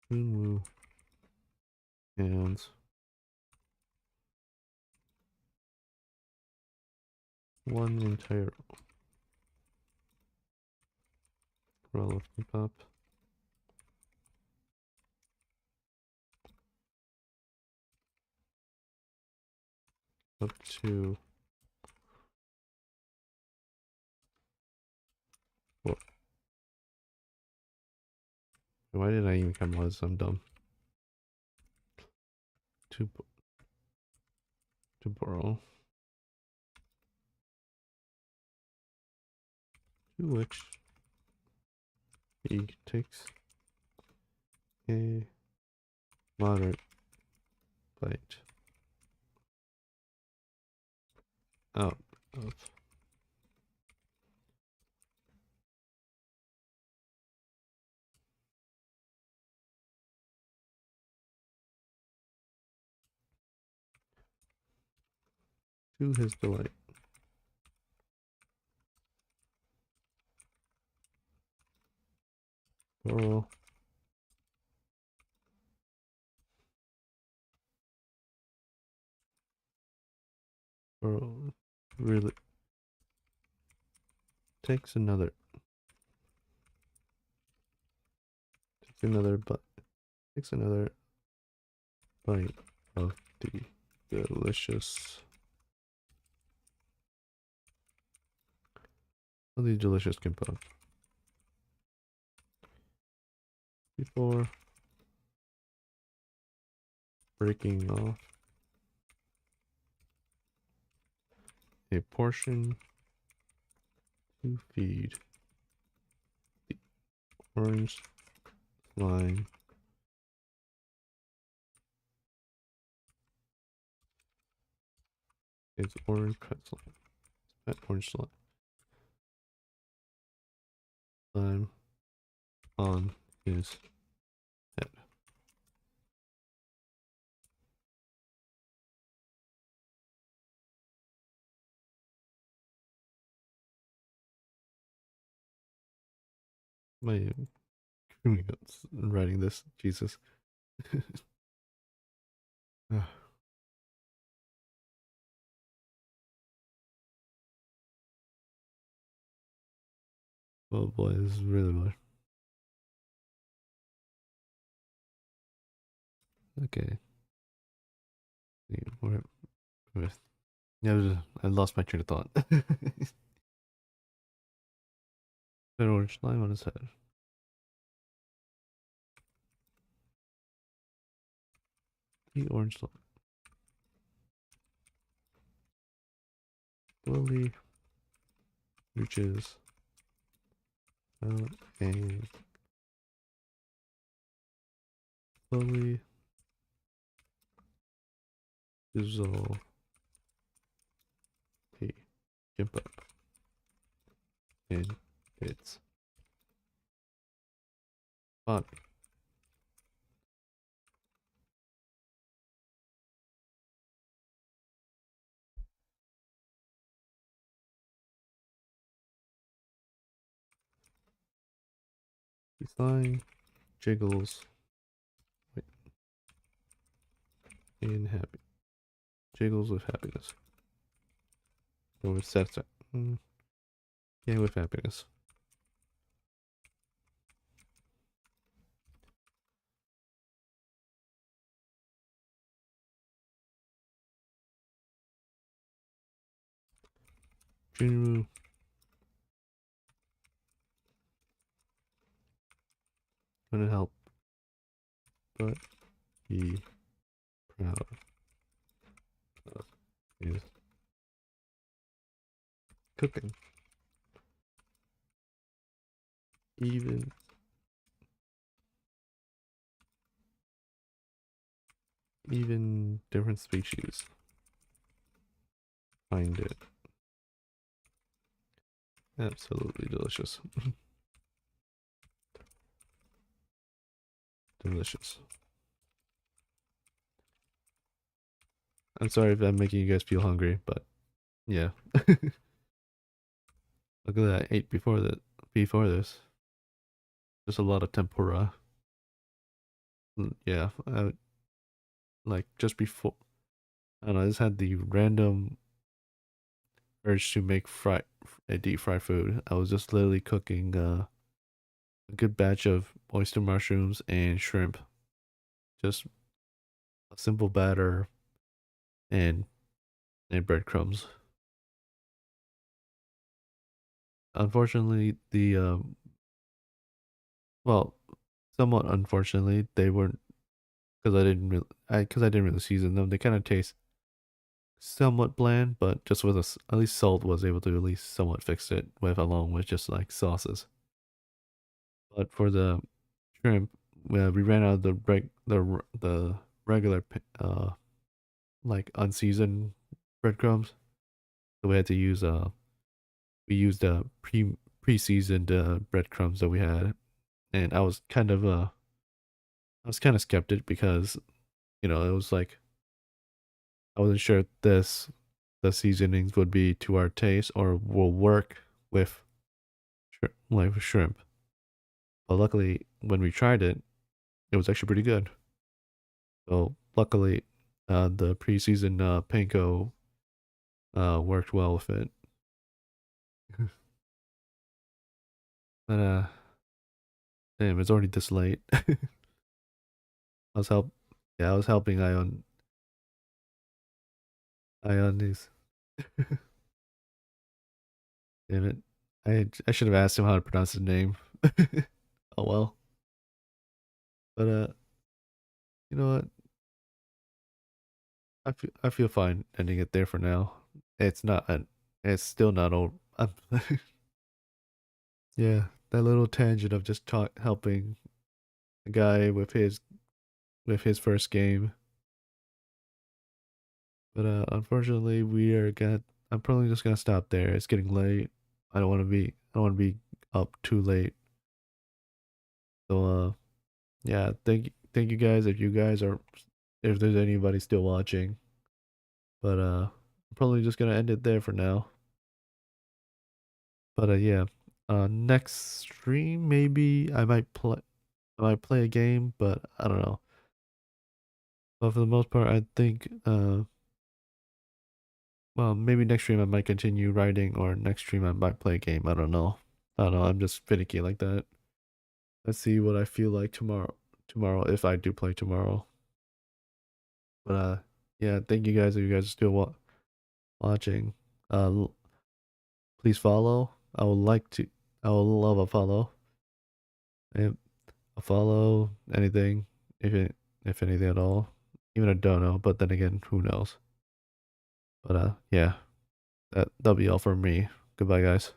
Woo and one entire row of pop up to what? Why did I even come on this? I'm dumb. To borrow. To which he takes a moderate bite out of to his delight. Borrow. Borrow. Really takes another but takes another bite of the delicious kimbap before breaking off a portion to feed the orange slime its orange pretzel. That orange slime on his head. My writing this, Jesus. Oh boy, this is really bad. Okay. Where, yeah, I lost my train of thought. An orange slime on his head. The orange slime slowly reaches out and slowly dissolve a jump up in its body. The slime jiggles in happy. Jiggles with happiness. Or with satisfaction. Yeah, with happiness. Jinru gonna help but be proud of his cooking. Even different species find it absolutely delicious. Delicious. I'm sorry if I'm making you guys feel hungry, but yeah. Look at that, I ate before this. Just a lot of tempura. Yeah, like just before I don't know, I just had the random urge to make deep fried food. I was just literally cooking a good batch of oyster mushrooms and shrimp. Just a simple batter and breadcrumbs. Unfortunately, well, somewhat unfortunately, they weren't because I didn't really season them. They kind of taste somewhat bland, but just with at least salt was able to at least somewhat fix it with along with just like sauces. But for the shrimp, we ran out of the regular like unseasoned breadcrumbs, so we had to use we used pre-seasoned breadcrumbs that we had, and I was kind of skeptic because it was like I wasn't sure if the seasonings would be to our taste or will work with with shrimp. But luckily, when we tried it, it was actually pretty good. So luckily, the pre-seasoned panko worked well with it. But damn, it's already this late. I was help, yeah, I was helping Ion these. Damn it, I should have asked him how to pronounce his name. Oh well, but you know what? I feel fine ending it there for now. It's not an, it's still not old. Yeah, that little tangent of just helping a guy with his first game. But unfortunately, we are gonna. I'm probably just gonna stop there. It's getting late. I don't want to be up too late. So yeah. Thank you guys. If there's anybody still watching. But I'm probably just gonna end it there for now. But yeah. Next stream maybe I might play a game, but I don't know. But for the most part, I think well, maybe next stream I might continue writing, or next stream I might play a game. I don't know. I don't know. I'm just finicky like that. Let's see what I feel like tomorrow. Tomorrow, if I do play tomorrow. But yeah. Thank you guys if you guys are still watching. Please follow. I would like to. I would love a follow. And a follow anything, if anything at all. Even a dono. But then again, who knows? But yeah. That'll be all for me. Goodbye, guys.